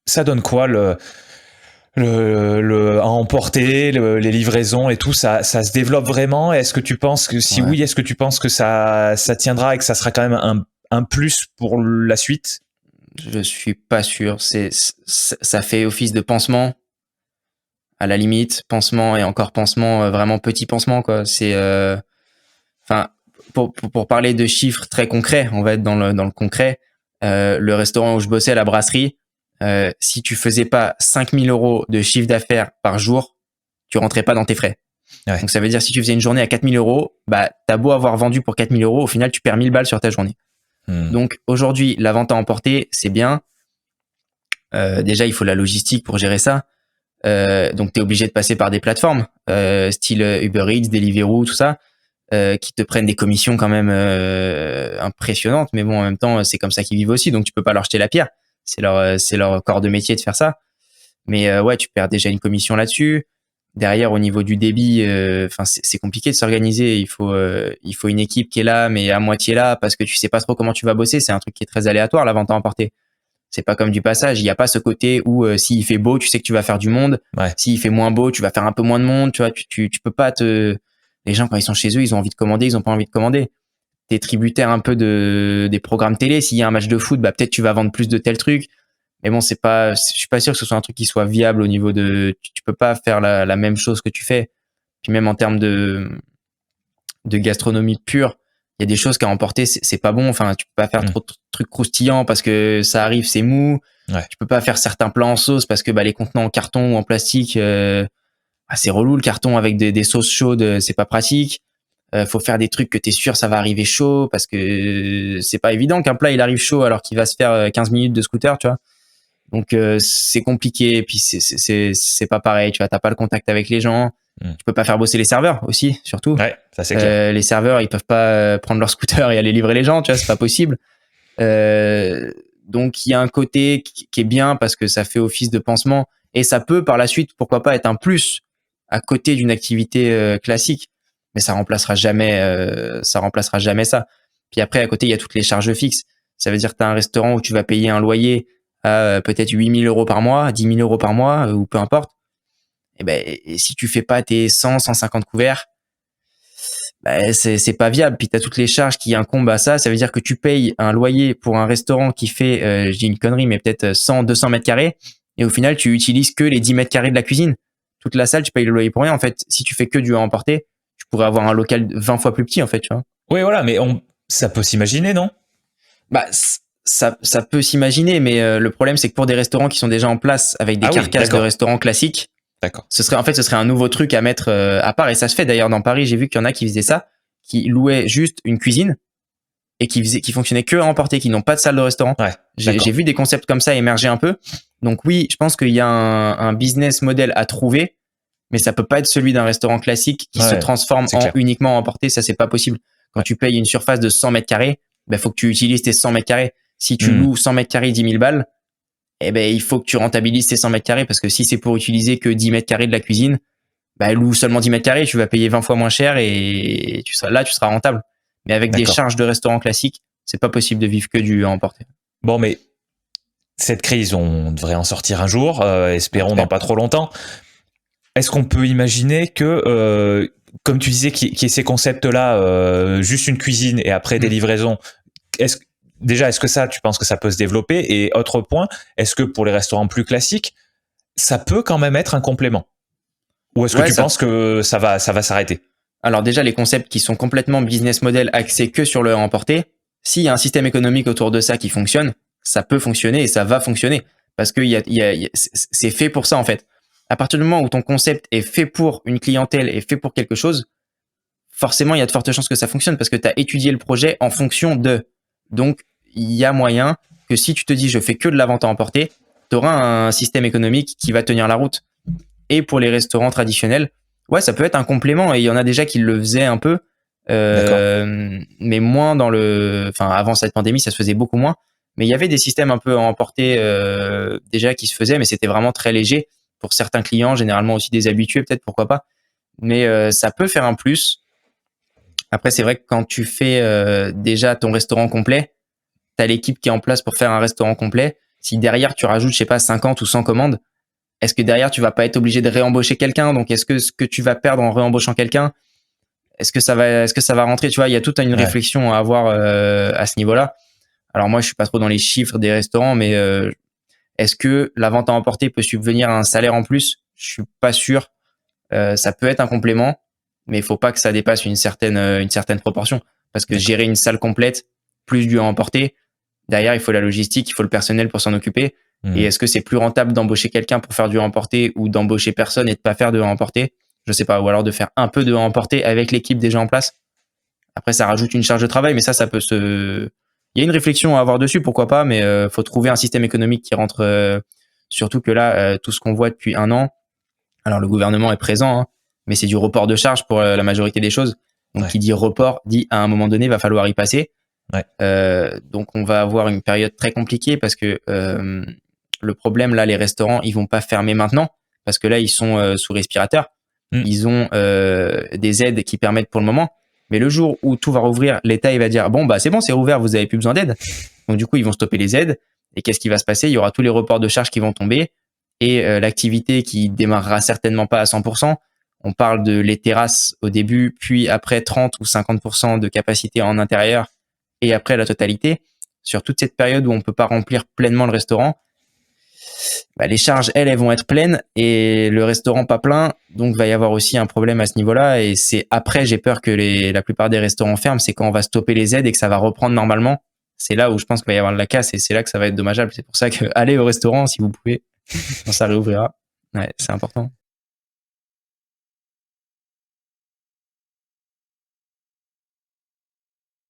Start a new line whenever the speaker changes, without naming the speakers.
ça donne quoi à emporter, les livraisons et tout, ça se développe vraiment? Est-ce que tu penses que, si
Ouais.
oui, est-ce que tu penses que ça tiendra et que ça sera quand même un plus pour la suite?
Je suis pas sûr. Ça fait office de pansement, à la limite, pansement et encore pansement, vraiment petit pansement, quoi. Enfin, pour parler de chiffres très concrets, on va être dans le concret. Le restaurant où je bossais, la brasserie, si tu faisais pas 5 000 € de chiffre d'affaires par jour, tu rentrais pas dans tes frais.
Ouais.
Donc ça veut dire si tu faisais une journée à 4 000 €, bah t'as beau avoir vendu pour 4 000 €, au final tu perds 1 000 balles sur ta journée.
Hmm.
Donc aujourd'hui, la vente à emporter, c'est bien. Déjà, il faut la logistique pour gérer ça. Donc tu es obligé de passer par des plateformes, style Uber Eats, Deliveroo, tout ça, qui te prennent des commissions quand même impressionnantes. Mais bon, en même temps, c'est comme ça qu'ils vivent aussi, donc tu peux pas leur jeter la pierre. C'est leur corps de métier de faire ça. Mais ouais, tu perds déjà une commission là-dessus. Derrière, au niveau du débit, enfin c'est compliqué de s'organiser. Il faut une équipe qui est là, mais à moitié là, parce que tu sais pas trop comment tu vas bosser. C'est un truc qui est très aléatoire, la vente à emporter. C'est pas comme du passage. Il y a pas ce côté où s'il fait beau, tu sais que tu vas faire du monde.
Ouais.
S'il fait moins beau, tu vas faire un peu moins de monde. Tu vois, tu peux pas te. Les gens quand ils sont chez eux, ils ont envie de commander, ils ont pas envie de commander. T'es tributaire un peu des programmes télé. S'il y a un match de foot, bah peut-être tu vas vendre plus de tels trucs. Mais bon, je suis pas sûr que ce soit un truc qui soit viable au niveau de. Tu peux pas faire la même chose que tu fais. Puis même en termes de gastronomie pure, il y a des choses qu'à emporter, c'est pas bon. Enfin, tu peux pas faire trop de trucs croustillants parce que ça arrive, c'est mou.
Ouais.
Tu peux pas faire certains plats en sauce parce que bah, les contenants en carton ou en plastique, c'est relou le carton avec des sauces chaudes, c'est pas pratique. Faut faire des trucs que t'es sûr ça va arriver chaud parce que c'est pas évident qu'un plat il arrive chaud alors qu'il va se faire 15 minutes de scooter, tu vois. Donc c'est compliqué, et puis c'est pas pareil, tu vois, t'as pas le contact avec les gens. Tu peux pas faire bosser les serveurs aussi, surtout.
Ouais, ça c'est clair.
Les serveurs, ils peuvent pas prendre leur scooter et aller livrer les gens, tu vois, c'est pas possible. Donc il y a un côté qui est bien parce que ça fait office de pansement et ça peut par la suite, pourquoi pas, être un plus à côté d'une activité classique, mais ça remplacera jamais ça. Puis après à côté il y a toutes les charges fixes. Ça veut dire que tu as un restaurant où tu vas payer un loyer à peut-être 8 000 € par mois, 10 000 € par mois ou peu importe. Et si tu fais pas tes 100, 150 couverts, c'est pas viable. Puis t'as toutes les charges qui incombent à ça. Ça veut dire que tu payes un loyer pour un restaurant qui fait, je dis une connerie, mais peut-être 100, 200 mètres carrés. Et au final, tu utilises que les 10 mètres carrés de la cuisine. Toute la salle, tu payes le loyer pour rien. En fait, si tu fais que du à emporter, tu pourrais avoir un local 20 fois plus petit, en fait, tu vois.
Oui, voilà, mais ça peut s'imaginer, non?
Bah, ça peut s'imaginer, mais le problème, c'est que pour des restaurants qui sont déjà en place avec des
Ah oui,
carcasses de
d'accord.
restaurants classiques,
D'accord.
ce serait un nouveau truc à mettre à part. Et ça se fait d'ailleurs dans Paris. J'ai vu qu'il y en a qui faisaient ça, qui louaient juste une cuisine et qui fonctionnaient que à emporter, qui n'ont pas de salle de restaurant.
Ouais,
J'ai vu des concepts comme ça émerger un peu. Donc oui, je pense qu'il y a un business model à trouver, mais ça peut pas être celui d'un restaurant classique qui se
ouais,
transforme
c'est clair.
uniquement à emporter. Ça, c'est pas possible. Quand
Ouais.
tu payes une surface de 100 mètres carrés, faut que tu utilises tes 100 mètres carrés. Si tu
Hmm.
loues 100 mètres carrés 10 000 balles, il faut que tu rentabilises tes 100 mètres carrés parce que si c'est pour utiliser que 10 mètres carrés de la cuisine, loue seulement 10 mètres carrés, tu vas payer 20 fois moins cher et tu seras rentable. Mais avec des
D'accord.
charges de restaurant classique, c'est pas possible de vivre que du à emporter.
Bon, mais cette crise, on devrait en sortir un jour, espérons dans
J'espère.
pas trop longtemps. Est-ce qu'on peut imaginer que, comme tu disais, qu'il y ait ces concepts-là, juste une cuisine et après des livraisons, est-ce que ça, tu penses que ça peut se développer? Et autre point, est-ce que pour les restaurants plus classiques, ça peut quand même être un complément? Ou est-ce que
Ouais,
tu
ça.
penses que ça va s'arrêter?
Alors déjà, les concepts qui sont complètement business model axés que sur le à emporter, s'il y a un système économique autour de ça qui fonctionne, ça peut fonctionner et ça va fonctionner. Parce que c'est fait pour ça, en fait. À partir du moment où ton concept est fait pour une clientèle et fait pour quelque chose, forcément, il y a de fortes chances que ça fonctionne parce que tu as étudié le projet en fonction de. Donc, il y a moyen que si tu te dis je fais que de la vente à emporter, tu auras un système économique qui va tenir la route. Et pour les restaurants traditionnels, ouais, ça peut être un complément et il y en a déjà qui le faisaient un peu,
D'accord.
mais moins avant cette pandémie, ça se faisait beaucoup moins. Mais il y avait des systèmes un peu à emporter déjà qui se faisaient, mais c'était vraiment très léger pour certains clients, généralement aussi des habitués, peut-être pourquoi pas. Mais ça peut faire un plus. Après, c'est vrai que quand tu fais déjà ton restaurant complet, tu as l'équipe qui est en place pour faire un restaurant complet. Si derrière tu rajoutes, je sais pas, 50 ou 100 commandes, est-ce que derrière tu vas pas être obligé de réembaucher quelqu'un? Donc est-ce que ce que tu vas perdre en réembauchant quelqu'un, est-ce que ça va rentrer? Tu vois, il y a toute une réflexion à avoir à ce niveau-là. Alors moi, je suis pas trop dans les chiffres des restaurants, mais est-ce que la vente à emporter peut subvenir à un salaire en plus? Je suis pas sûr. Ça peut être un complément, mais il faut pas que ça dépasse une certaine proportion. Parce que gérer une salle complète, plus du à emporter, derrière, il faut la logistique, il faut le personnel pour s'en occuper. Et est-ce que c'est plus rentable d'embaucher quelqu'un pour faire du à emporter ou d'embaucher personne et de pas faire de à emporter? Je sais pas. Ou alors de faire un peu de à emporter avec l'équipe déjà en place. Après, ça rajoute une charge de travail, mais ça peut se... Il y a une réflexion à avoir dessus, pourquoi pas, mais faut trouver un système économique qui rentre. Surtout que là, tout ce qu'on voit depuis 1 an, alors le gouvernement est présent, hein, mais c'est du report de charges pour la majorité des choses. Donc, qui dit report, dit à un moment donné, va falloir y passer. Donc, on va avoir une période très compliquée parce que le problème, là, les restaurants, ils vont pas fermer maintenant parce que là, ils sont sous respirateur. Ils ont des aides qui permettent pour le moment. Mais le jour où tout va rouvrir, l'État, il va dire, bon, bah, c'est bon, c'est rouvert, vous avez plus besoin d'aide. Donc, du coup, ils vont stopper les aides. Et qu'est-ce qui va se passer? Il y aura tous les reports de charges qui vont tomber et l'activité qui démarrera certainement pas à 100%. On parle de les terrasses au début, puis après 30 ou 50% de capacité en intérieur et après la totalité. Sur toute cette période où on peut pas remplir pleinement le restaurant, bah, les charges, elles vont être pleines et le restaurant pas plein. Donc, va y avoir aussi un problème à ce niveau-là. Et c'est après, j'ai peur que la plupart des restaurants ferment. C'est quand on va stopper les aides et que ça va reprendre normalement. C'est là où je pense qu'il va y avoir de la casse et c'est là que ça va être dommageable. C'est pour ça que allez au restaurant si vous pouvez quand ça réouvrira. Ouais, c'est important.